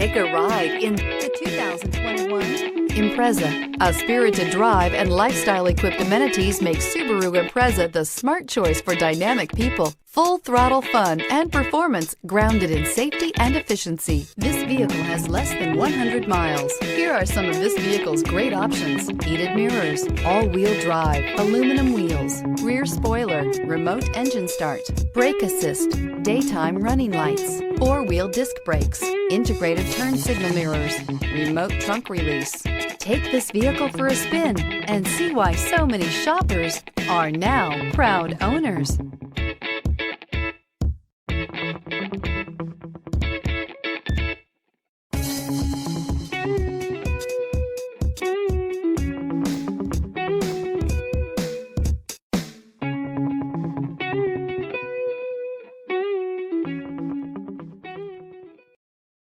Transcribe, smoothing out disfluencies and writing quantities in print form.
Take a ride in the 2021 Impreza. A spirited drive and lifestyle-equipped amenities make Subaru Impreza the smart choice for dynamic people. Full throttle fun and performance grounded in safety and efficiency. This vehicle has less than 100 miles. Here are some of this vehicle's great options: heated mirrors, all-wheel drive, aluminum wheels, rear spoiler, remote engine start, brake assist, daytime running lights, four-wheel disc brakes, integrated turn signal mirrors, remote trunk release. Take this vehicle for a spin and see why so many shoppers are now proud owners.